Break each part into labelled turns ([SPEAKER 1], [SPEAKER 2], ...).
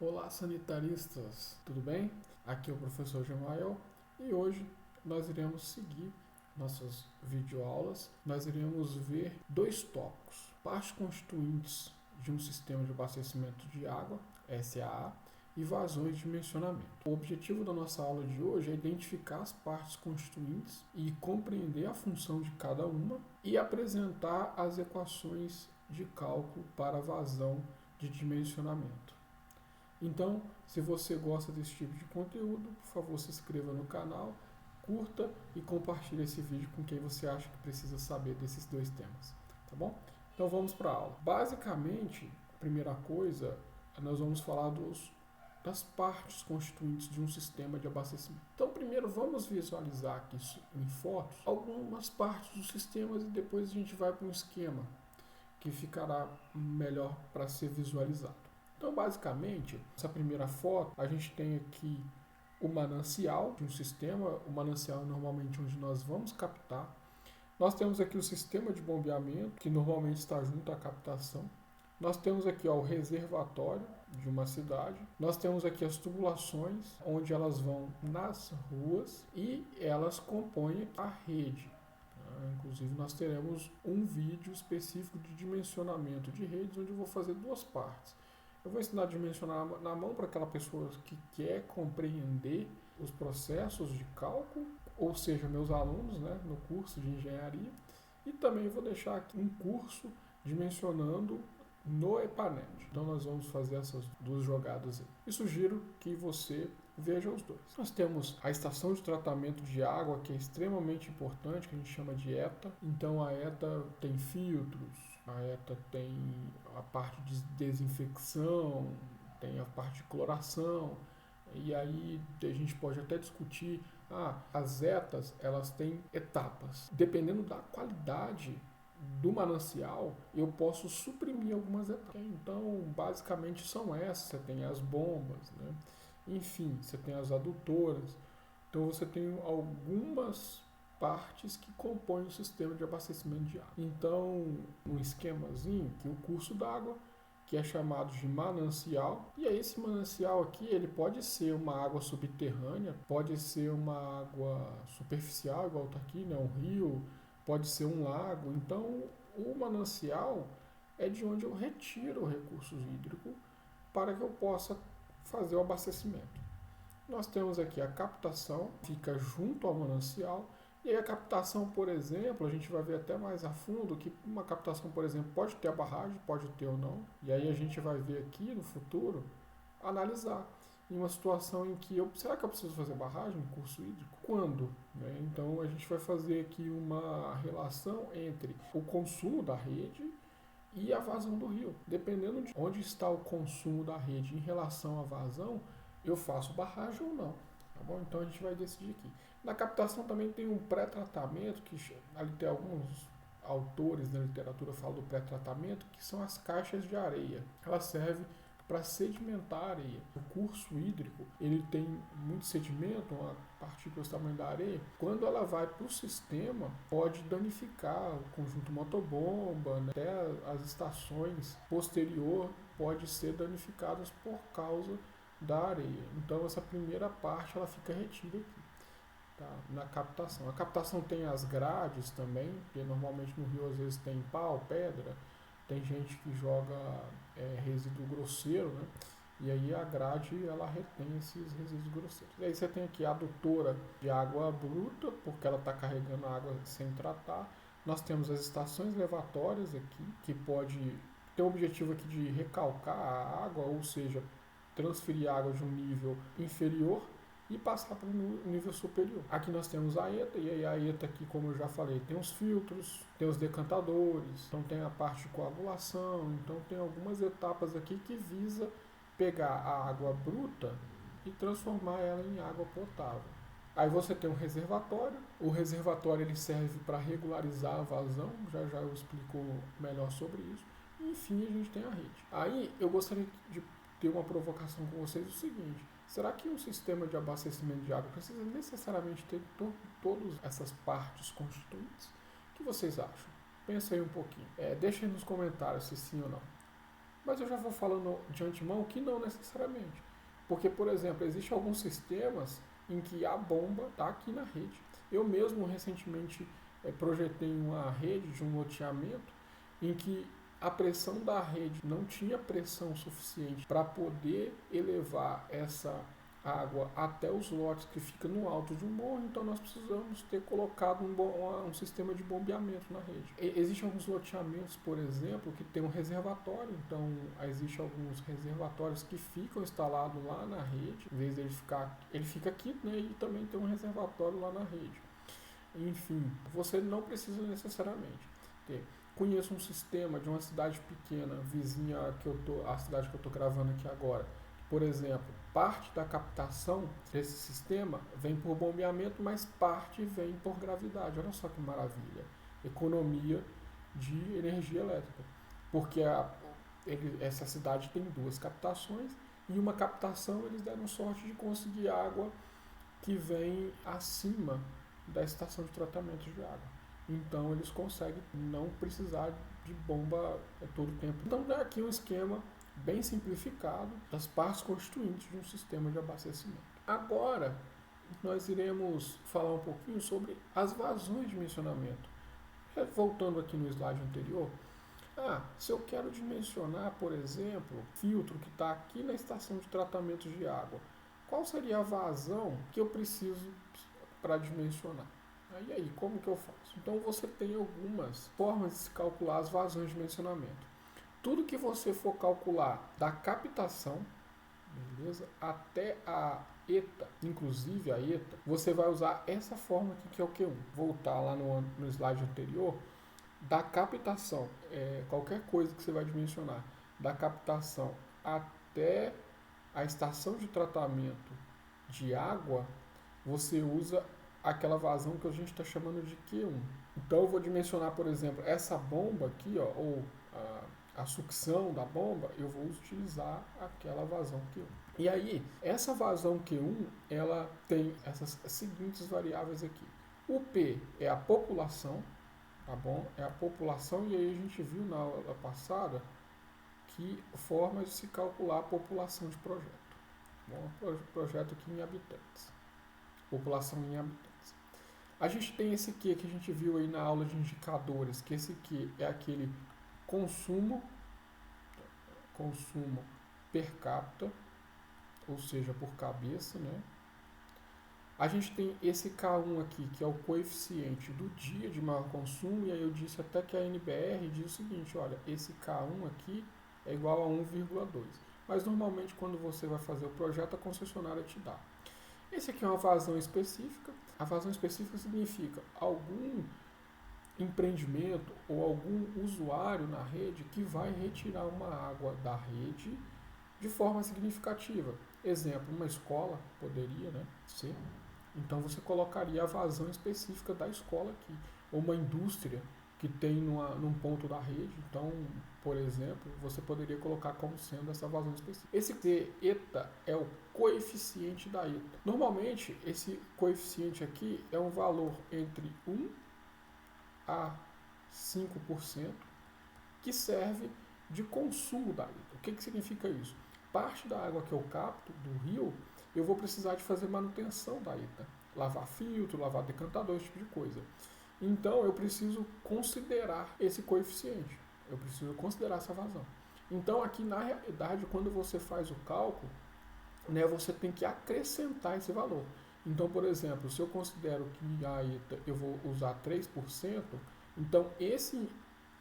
[SPEAKER 1] Olá, sanitaristas, tudo bem? Aqui é o professor Gemael e hoje nós iremos seguir nossas videoaulas. Nós iremos ver dois tópicos: partes constituintes de um sistema de abastecimento de água, SAA, e vazões de dimensionamento. O objetivo da nossa aula de hoje é identificar as partes constituintes e compreender a função de cada uma e apresentar as equações de cálculo para a vazão de dimensionamento. Então, se você gosta desse tipo de conteúdo, por favor, se inscreva no canal, curta e compartilhe esse vídeo com quem você acha que precisa saber desses dois temas, tá bom? Então vamos para a aula. Basicamente, a primeira coisa, nós vamos falar das partes constituintes de um sistema de abastecimento. Então, primeiro vamos visualizar aqui em fotos algumas partes do sistema e depois a gente vai para um esquema que ficará melhor para ser visualizado. Então, basicamente, essa primeira foto, a gente tem aqui o manancial de um sistema. O manancial é normalmente onde nós vamos captar. Nós temos aqui o sistema de bombeamento, que normalmente está junto à captação. Nós temos aqui o reservatório de uma cidade. Nós temos aqui as tubulações, onde elas vão nas ruas e elas compõem a rede. Inclusive, nós teremos um vídeo específico de dimensionamento de redes, onde eu vou fazer duas partes. Eu vou ensinar a dimensionar na mão para aquela pessoa que quer compreender os processos de cálculo, ou seja, meus alunos, né, no curso de engenharia. E também vou deixar aqui um curso dimensionando no EPANET. Então nós vamos fazer essas duas jogadas aí. E sugiro que você veja os dois. Nós temos a estação de tratamento de água, que é extremamente importante, que a gente chama de ETA. Então a ETA tem filtros, a ETA tem a parte de desinfecção, tem a parte de cloração, e aí a gente pode até discutir, as ETAs, elas têm etapas. Dependendo da qualidade do manancial, eu posso suprimir algumas etapas. Então, basicamente são essas. Você tem as bombas, né? Enfim, você tem as adutoras. Então, você tem algumas partes que compõem o sistema de abastecimento de água. Então, um esquemazinho que o curso d'água, que é chamado de manancial, e aí esse manancial aqui, ele pode ser uma água subterrânea, pode ser uma água superficial, igual está aqui, né, um rio, pode ser um lago. Então, o manancial é de onde eu retiro recursos hídricos para que eu possa fazer o abastecimento. Nós temos aqui a captação, fica junto ao manancial. E aí a captação, por exemplo, a gente vai ver até mais a fundo que uma captação, por exemplo, pode ter a barragem, pode ter ou não. E aí a gente vai ver aqui no futuro, analisar em uma situação em que será que eu preciso fazer barragem no curso hídrico? Quando? Né? Então a gente vai fazer aqui uma relação entre o consumo da rede e a vazão do rio. Dependendo de onde está o consumo da rede em relação à vazão, eu faço barragem ou não. Tá bom? Então a gente vai decidir aqui. Na captação também tem um pré-tratamento, que ali tem alguns autores da literatura falam do pré-tratamento, que são as caixas de areia. Ela serve para sedimentar a areia. O curso hídrico, ele tem muito sedimento, uma partícula do tamanho da areia. Quando ela vai para o sistema, pode danificar o conjunto motobomba, né? Até as estações posterior pode ser danificadas por causa da areia. Então essa primeira parte ela fica retida aqui, tá? Na captação. A captação tem as grades também, porque normalmente no rio às vezes tem pau, pedra, tem gente que joga resíduo grosseiro, né? E aí a grade ela retém esses resíduos grosseiros. E aí você tem aqui a adutora de água bruta, porque ela está carregando água sem tratar. Nós temos as estações levatórias aqui, que pode ter o objetivo aqui de recalcar a água, ou seja, transferir água de um nível inferior e passar para um nível superior. Aqui nós temos a ETA, e aí a ETA aqui, como eu já falei, tem os filtros, tem os decantadores, então tem a parte de coagulação, então tem algumas etapas aqui que visa pegar a água bruta e transformar ela em água potável. Aí você tem um reservatório, o reservatório ele serve para regularizar a vazão, já eu explico melhor sobre isso, e enfim a gente tem a rede. Aí eu gostaria de ter uma provocação com vocês o seguinte: será que um sistema de abastecimento de água precisa necessariamente ter todas essas partes constituintes? O que vocês acham? Pensa aí um pouquinho. Deixa aí nos comentários se sim ou não. Mas eu já vou falando de antemão que não necessariamente. Porque, por exemplo, existem alguns sistemas em que a bomba está aqui na rede. Eu mesmo recentemente projetei uma rede de um loteamento em que a pressão da rede não tinha pressão suficiente para poder elevar essa água até os lotes que ficam no alto de um morro, então nós precisamos ter colocado um sistema de bombeamento na rede. Existem alguns loteamentos, por exemplo, que tem um reservatório, então existem alguns reservatórios que ficam instalados lá na rede, em vez dele ficar, ele fica aqui, né, e também tem um reservatório lá na rede. Enfim, você não precisa necessariamente ter. Conheço um sistema de uma cidade pequena, vizinha a cidade que eu estou gravando aqui agora. Por exemplo, parte da captação desse sistema vem por bombeamento, mas parte vem por gravidade. Olha só que maravilha. Economia de energia elétrica. Porque essa cidade tem duas captações e uma captação eles deram sorte de conseguir água que vem acima da estação de tratamento de água. Então eles conseguem não precisar de bomba todo o tempo. Então dá aqui um esquema bem simplificado das partes constituintes de um sistema de abastecimento. Agora nós iremos falar um pouquinho sobre as vazões de dimensionamento. Voltando aqui no slide anterior, se eu quero dimensionar, por exemplo, filtro que está aqui na estação de tratamento de água, qual seria a vazão que eu preciso para dimensionar? E aí, como que eu faço? Então você tem algumas formas de se calcular as vazões de dimensionamento. Tudo que você for calcular da captação, beleza, até a ETA, inclusive a ETA, você vai usar essa forma aqui que é o Q1. Voltar lá no slide anterior, da captação, qualquer coisa que você vai dimensionar, da captação até a estação de tratamento de água, você usa aquela vazão que a gente está chamando de Q1. Então eu vou dimensionar, por exemplo, essa bomba aqui, ó, ou a sucção da bomba, eu vou utilizar aquela vazão Q1. E aí, essa vazão Q1, ela tem essas seguintes variáveis aqui. O P é a população, tá bom? É a população, e aí a gente viu na aula passada que formas de se calcular a população de projeto. Bom, projeto aqui em habitantes. População em habitantes. A gente tem esse Q que a gente viu aí na aula de indicadores, que esse Q é aquele consumo per capita, ou seja, por cabeça, né? A gente tem esse K1 aqui, que é o coeficiente do dia de maior consumo, e aí eu disse até que a NBR diz o seguinte, olha, esse K1 aqui é igual a 1,2. Mas normalmente quando você vai fazer o projeto, a concessionária te dá. Esse aqui é uma vazão específica. A vazão específica significa algum empreendimento ou algum usuário na rede que vai retirar uma água da rede de forma significativa. Exemplo, uma escola poderia, né, ser. Então você colocaria a vazão específica da escola aqui. Ou uma indústria que tem num ponto da rede. Então, por exemplo, você poderia colocar como sendo essa vazão específica. Esse eta é o coeficiente da eta. Normalmente, esse coeficiente aqui é um valor entre 1 a 5% que serve de consumo da eta. O que significa isso? Parte da água que eu capto do rio, eu vou precisar de fazer manutenção da eta. Lavar filtro, lavar decantador, esse tipo de coisa. Então, eu preciso considerar esse coeficiente. Eu preciso considerar essa vazão. Então, aqui na realidade, quando você faz o cálculo, né, você tem que acrescentar esse valor. Então, por exemplo, se eu considero que a ETA eu vou usar 3%, então esse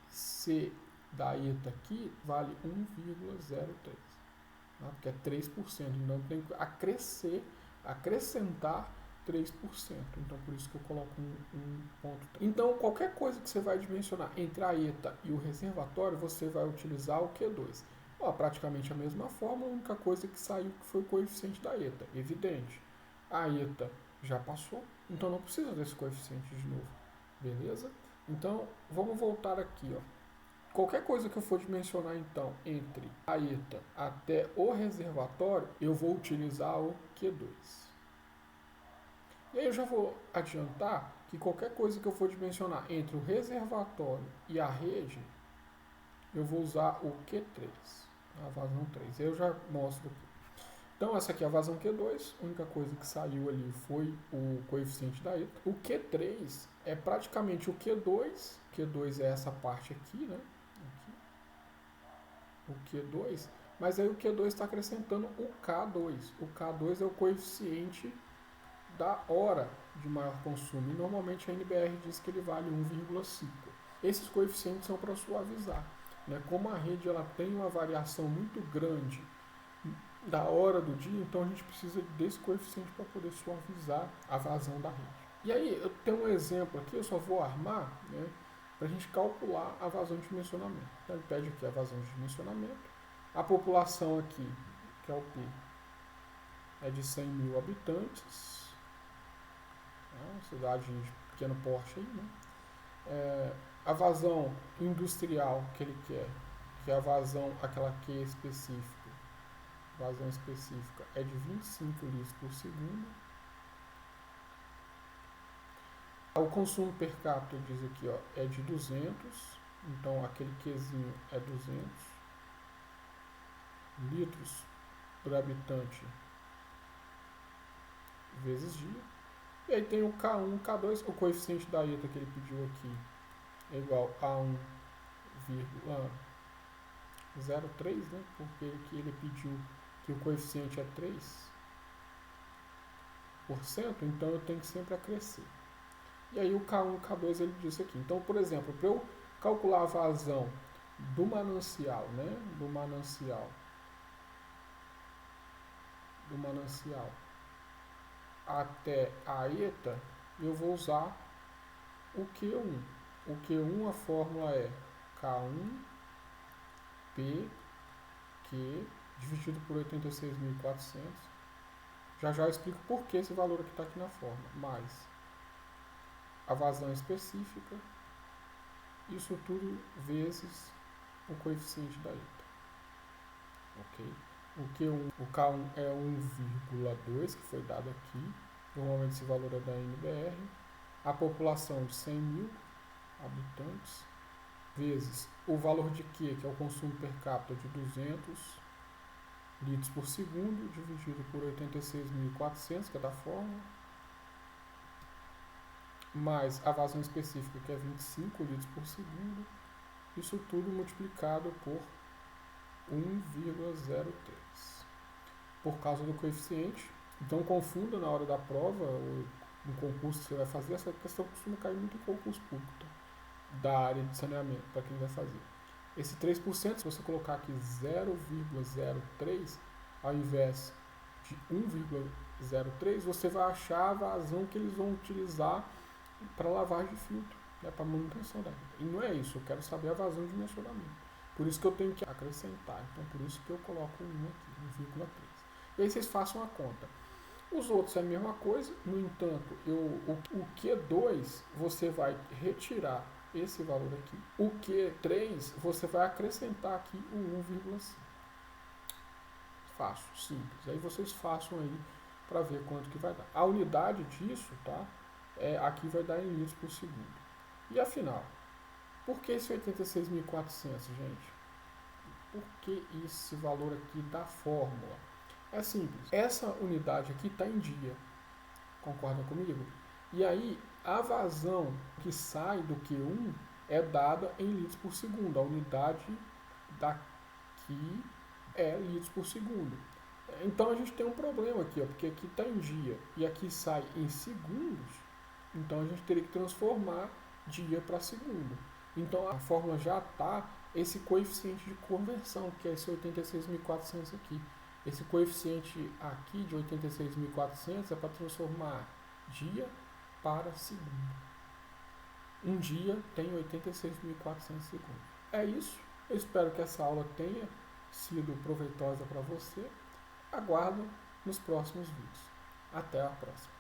[SPEAKER 1] C da ETA aqui vale 1,03. Né, porque é 3%. Então, tem que acrescentar 3%. Então, por isso que eu coloco um ponto. Então, qualquer coisa que você vai dimensionar entre a ETA e o reservatório, você vai utilizar o Q2. Praticamente a mesma forma, a única coisa que saiu que foi o coeficiente da ETA. Evidente. A ETA já passou, então não precisa desse coeficiente de novo. Beleza? Então, vamos voltar aqui. Qualquer coisa que eu for dimensionar, então, entre a ETA até o reservatório, eu vou utilizar o Q2. E aí eu já vou adiantar que qualquer coisa que eu for dimensionar entre o reservatório e a rede, eu vou usar o Q3. a vazão 3. Eu já mostro aqui. Então essa aqui é a vazão Q2, a única coisa que saiu ali foi o coeficiente da ETA. O Q3 é praticamente o Q2, Q2 é essa parte aqui, né? Aqui. O Q2, mas aí o Q2 está acrescentando o K2. O K2 é o coeficiente da hora de maior consumo, e normalmente a NBR diz que ele vale 1,5. Esses coeficientes são para suavizar, né? Como a rede ela tem uma variação muito grande da hora do dia, então a gente precisa desse coeficiente para poder suavizar a vazão da rede. E aí, eu tenho um exemplo aqui, eu só vou armar, né, para a gente calcular a vazão de dimensionamento. Então ele pede aqui a vazão de dimensionamento, a população aqui, que é o P, é de 100 mil habitantes, né, cidade de pequeno porte aí, né? A vazão industrial que ele quer, que é a vazão, aquela Q específica, vazão específica é de 25 litros por segundo. O consumo per capita, diz aqui, ó, é de 200, então aquele Qzinho é 200 litros por habitante vezes dia. E aí tem o K1, K2, o coeficiente da ETA que ele pediu aqui é igual a 1,03, né? Porque aqui ele pediu que o coeficiente é 3%, então eu tenho que sempre acrescer. E aí o K1 e K2 ele disse aqui. Então, por exemplo, para eu calcular a vazão do manancial, né? Do manancial até a ETA, eu vou usar o Q1. O Q1, a fórmula é K1 P Q dividido por 86.400. Já eu explico por que esse valor aqui está aqui na fórmula. Mais a vazão específica, isso tudo vezes o coeficiente da ETA. Ok? O K1 é 1,2, que foi dado aqui. Normalmente esse valor é da NBR. A população de 100 mil habitantes, vezes o valor de Q, que é o consumo per capita de 200 litros por segundo, dividido por 86.400, que é da fórmula, mais a vazão específica, que é 25 litros por segundo, isso tudo multiplicado por 1,03. Por causa do coeficiente. Então confunda na hora da prova, ou no concurso que você vai fazer, essa questão costuma cair muito em concurso público, tá? Da área de saneamento, para quem vai fazer. Esse 3%, se você colocar aqui 0,03, ao invés de 1,03, você vai achar a vazão que eles vão utilizar para lavagem de filtro, né, para manutenção da rede. E não é isso, eu quero saber a vazão de dimensionamento. Por isso que eu tenho que acrescentar. Então, por isso que eu coloco 1 aqui, 1,3. E aí vocês façam a conta. Os outros é a mesma coisa, no entanto, o Q2 você vai retirar esse valor aqui. O Q3 você vai acrescentar aqui o 1,5. Fácil, simples. Aí vocês façam aí para ver quanto que vai dar. A unidade disso, tá? Aqui vai dar em litros por segundo. E afinal, por que esse 86.400, gente? Por que esse valor aqui da fórmula? É simples. Essa unidade aqui está em dia. Concorda comigo? E aí, a vazão que sai do Q1 é dada em litros por segundo. A unidade daqui é litros por segundo. Então a gente tem um problema aqui, ó, porque aqui está em dia e aqui sai em segundos. Então a gente teria que transformar dia para segundo. Então a fórmula já está esse coeficiente de conversão, que é esse 86.400 aqui. Esse coeficiente aqui de 86.400 é para transformar dia para segundo. Um dia tem 86.400 segundos. É isso. Eu espero que essa aula tenha sido proveitosa para você. Aguardo nos próximos vídeos. Até a próxima.